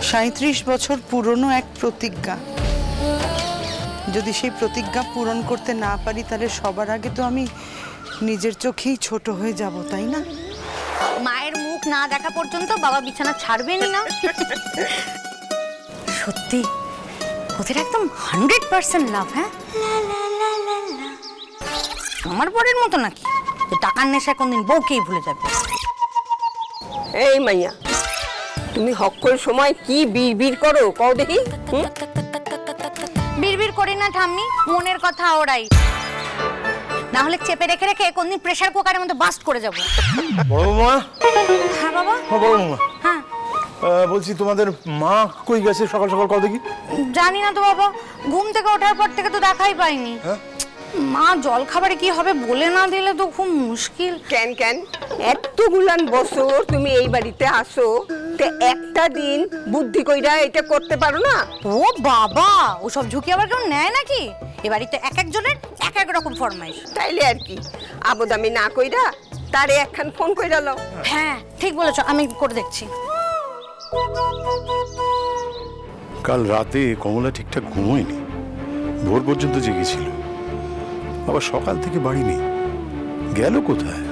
৩৭ বছর পুরনো এক প্রতিজ্ঞা, যদি সেই প্রতিজ্ঞা পূরণ করতে না পারি তাহলে সবার আগে তো আমি নিজের চোখেই ছোট হয়ে যাব, তাই না? মায়ের মুখ না দেখা পর্যন্ত বাবা বিছানা ছাড়বেনই না। সত্যি ওদের একদম 100% লাভ। হ্যাঁ, আমার পরের মতো নাকি যে টাকার নেশায় কোনদিন বউকেই ভুলে যাবে। এই মাইয়া, তুমি হক্কর সময় কি বিড়বিড় করো কও দেখি। বিড়বিড় করি না ঠাম্মি, মনের কথা ওরাই, না হলে চেপে রেখে রেখে কোনদিন প্রেসার কুকারের মধ্যে বাস্ট করে যাব। বড় মা। হ্যাঁ বাবা। বড় মা, হ্যাঁ বলছি তোমাদের মা কই গেছে সকাল সকাল কও দেখি? জানি না তো বাবা, ঘুম থেকে ওঠার পর থেকে তো দেখাই পাইনি। মা জল খাবারে কি হবে বলে না দিলে তো খুব মুশকিল। কেন কেন এতগুলান বছর তুমি এই বাড়িতে আসো, তে একটা দিন বুদ্ধি কইরা এটা করতে পারো না? ও বাবা, ওসব ঝুঁকি আবার কেউ নেয় নাকি? এ বাড়িতে এক একজনের এক এক রকম ফরমাইশ। তাইলে আর কি, আবদামি না কইরা তারে একখান ফোন কইরা লও। হ্যাঁ ঠিক বলেছো, আমি করে দেখছি। কাল রাতে কমলা ঠিকঠাক ঘুমোয়নি, ভোর পর্যন্ত জেগেছিল, আবার সকাল থেকে বাড়ি নেই, গেল কোথায়?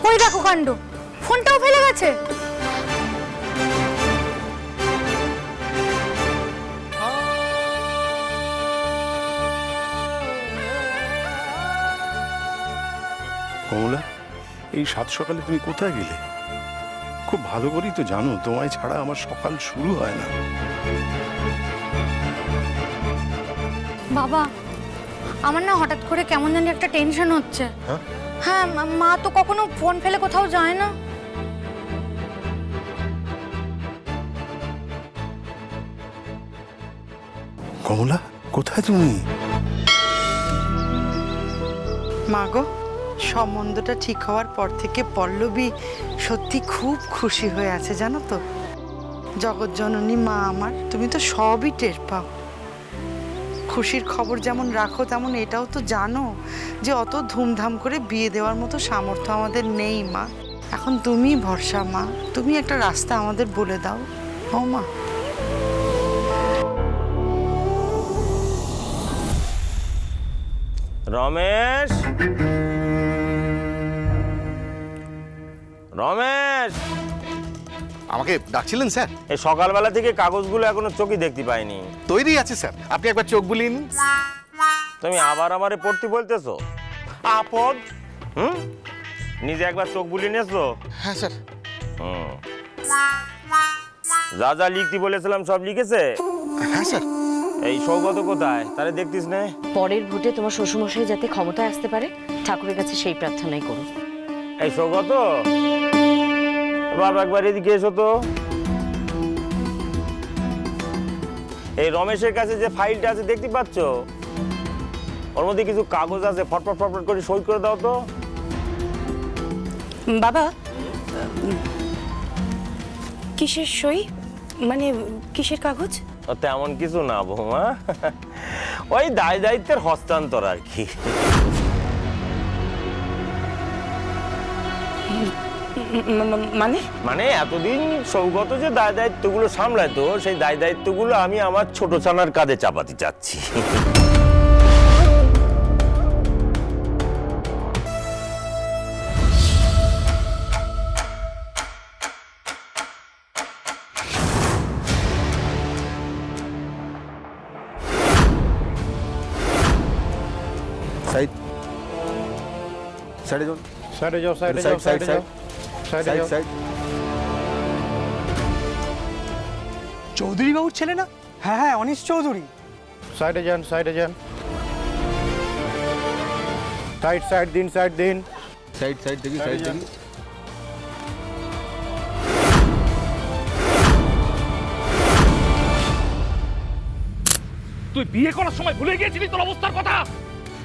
ওই দেখো কাণ্ড, ফোনটাও ফেলে গেছে। কমলা, এই সাত সকালে তুমি কোথায় গেলে? খুব ভালো করেই তো জানো তোমায় ছাড়া আমার সকাল শুরু হয় না। বাবা, আমার না হঠাৎ করে কেমন জানি একটা টেনশন হচ্ছে। হ্যাঁ, মা তো কখনো ফোন ফেলে কোথাও যায় না। কমলা, কোথায় তুমি? মা গো, সম্বন্ধটা ঠিক হওয়ার পর থেকে পল্লবী সত্যি খুব খুশি হয়ে আছে, জানো তো? জগৎজননী মা আমার, তুমি তো সবই টের পাও। খুশির খবর যেমন রাখো তেমন এটাও তো জানো যে অত ধুমধাম করে বিয়ে দেওয়ার মতো সামর্থ্য আমাদের নেই মা। এখন তুমি ভরসা মা, তুমি একটা রাস্তা আমাদের বলে দাও। ও মা, রমেশ, রমেশ, আমাকে ডাকছিলেন স্যার? এই সকালবেলা থেকে কাগজগুলো এখনো চোখে দেখতে পাইনি। তৈরি আছে স্যার, আপনি একবার চোখ বুলিয়ে নিন। তুমি আবার আমারে পড়তে বলতেছো? আপদ, নিজে একবার চোখ বুলিয়ে নিয়েছো? হ্যাঁ স্যার। যা যা লিখতে বলেছিলাম সব লিখেছে? হ্যাঁ স্যার। এই সৌগত কোথায়, তারে দেখতিস না? পরের ভোটে তোমার শ্বশুরমশাই যাতে ক্ষমতায় আসতে পারে ঠাকুরের কাছে সেই প্রার্থনাই করো। এই সৌগত, বাবা একবার এদিকে এসো তো। এই রমেশের কাছে যে ফাইলটা আছে দেখতে পাচ্ছ, ওর মধ্যে কিছু কাগজ আছে, ফটফট ফটফট করে সই করে দাও তো। বাবা, কিসের সই? মানে কিসের কাগজ? তেমন কিছু না বৌমা, ওই দায় দায়িত্বের হস্তান্তর আর কি। মানে মানে এতদিন সৌগত যে দায় দায়িত্বগুলো সামলাইতো, সেই দায় দায়িত্বগুলো আমি আমার ছোট ছানার কাঁধে চাপাতে চাচ্ছি। সাইড সাইডে যাও, সাইডে যাও, সাইডে সাইড যাও, সাইড সাইডে যাও, সাইড সাইডে যাও। সাইড। চৌধুরী বাবুর ছেলে না? হ্যাঁ হ্যাঁ, অনিশ চৌধুরী। সাইডে যান, সাইডে যান। সাইড সাইড দিন, সাইড দিন। সাইড সাইড দেখি, সাইড দেখি। তুই বিয়ে করার সময় ভুলে গিয়েছিলি তোর অবস্থার কথা।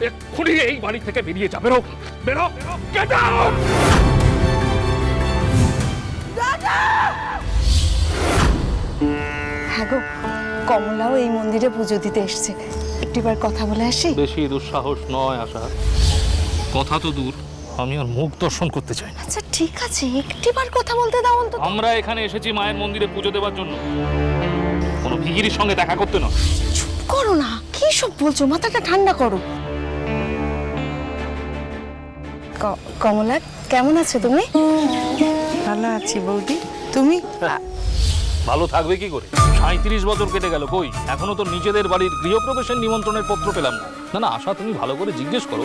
এক্ষুনি এই বাড়ি থেকে বেরিয়ে যা, বেরো বেরো, গেট আউট। হ্যালো হ্যাঁ গো, কমলাও এই মন্দিরে পুজো দিতে এসছে, একটিবার কথা বলে আসি। বেশি দুঃসাহস নয় আশা, কথা তো দূর, আমি আর মুখ দর্শন করতে চাই না। আচ্ছা ঠিক আছে, একটিবার কথা বলতে দাও অন্তত। আমরা এখানে এসেছি মায়ের মন্দিরে পুজো দেওয়ার জন্য, কোনো ভিখিরির সঙ্গে দেখা করতে নয়। চুপ করো না, কি সব বলছো, মাথাটা ঠান্ডা করো। কমলা কেমন আছো তুমি? ভালো আছি বৌদি, তুমি? ভালো থাকবে কি করে? 37 বছর কেটে গেল, কই এখনো তো নিজেদের বাড়ির গৃহপ্রবেশের নিমন্ত্রণের পত্র পেলাম না। না না আশা, তুমি ভালো করে জিজ্ঞেস করো,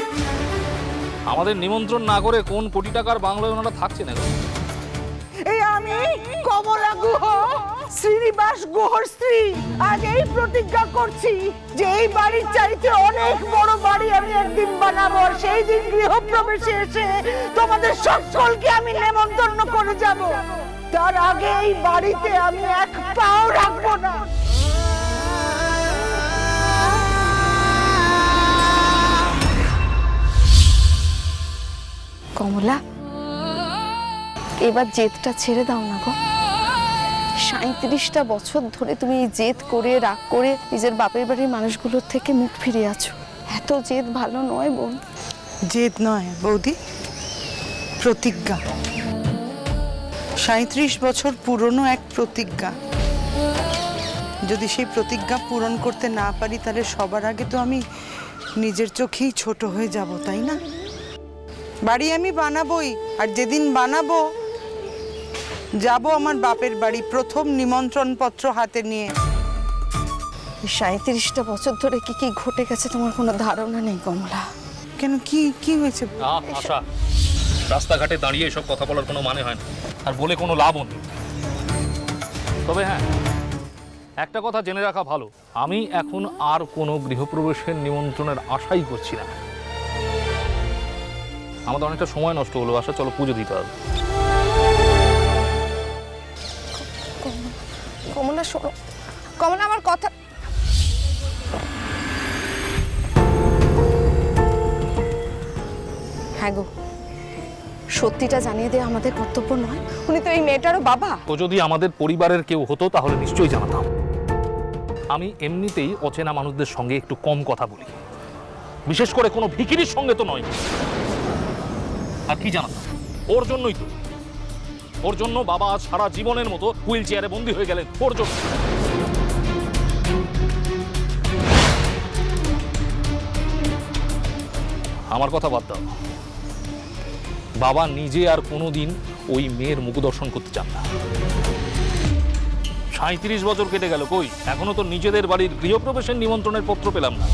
আমাদের নিমন্ত্রণ না করে কোন কোটি টাকার বাংলায় ওনারা থাকছে না। এই আমি কমলা গুহ, শ্রীনিবাস গুহর স্ত্রী, আজ এই প্রতিজ্ঞা করছি যে এই বাড়ির চাইতে অনেক বড় বাড়ি আমি একদিন বানাবো, আর সেই দিন গৃহপ্রবেশে এসে তোমাদের সকলকে আমি নেমন্তন্ন করে যাব। তার আগে এই বাড়িতে আমি এক পাও রাখবো না। কমলা, এবার জেদটা ছেড়ে দাও না গো। 37টা বছর ধরে তুমি এই জেদ করে, রাগ করে নিজের বাপের বাড়ির মানুষগুলোর থেকে মুখ ফিরিয়ে আছো। এত জেদ ভালো নয় বোন। জেদ নয় বৌদি, প্রতিজ্ঞা। 37 বছর পুরনো এক প্রতিজ্ঞা। যদি সেই প্রতিজ্ঞা পূরণ করতে না পারি, তাহলে সবার আগে তো আমি নিজের চোখেই ছোট হয়ে যাব, তাই না? বাড়ি আমি বানাবোই, আর যেদিন বানাবো যাব আমার বাপের বাড়ি, প্রথম নিমন্ত্রণ পত্র হাতে নিয়ে। 37টা বছর ধরে কি কি ঘটে গেছে তোমার কোনো ধারণা নেই কমলা। কেন, কি কি হয়েছে? আশা, রাস্তাঘাটে দাঁড়িয়ে এসব কথা বলার কোনো মানে হয় না, আর বলে কোনো লাভও নেই। তবে হ্যাঁ, একটা কথা জেনে রাখা ভালো, আমি এখন আর কোনো গৃহপ্রবেশের নিমন্ত্রণের আশাই করছি না। আমাদের অনেকটা সময় নষ্ট হলো আশা, চলো পুজো দিতে হবে। কমলা শোনো, কমলা আমার কথা। হ্যাঁ গো, সত্যিটা জানিয়ে দেওয়া আমাদের কর্তব্য নয়? উনি তো এই মেয়েটারও বাবা। ও যদি আমাদের পরিবারের কেউ হতো তাহলে নিশ্চয়ই জানাতাম। আমি এমনিতেই অচেনা মানুষদের সঙ্গে একটু কম কথা বলি, বিশেষ করে কোনো ভিখিরির সঙ্গে তো নয়। আর কি জানাতাম, ওর জন্যই তো। ওর জন্য বাবা আজ সারা জীবনের মতো হুইল চেয়ারে বন্দী হয়ে গেলেন, ওর জন্য। আমার কথা বাদ দাও, বাবা নিজে আর কোনোদিন ওই মেয়ের মুখ দর্শন করতে চান না। 37 বছর কেটে গেল, কই এখনো তো নিজেদের বাড়ির গৃহপ্রবেশের নিমন্ত্রণের পত্র পেলাম না।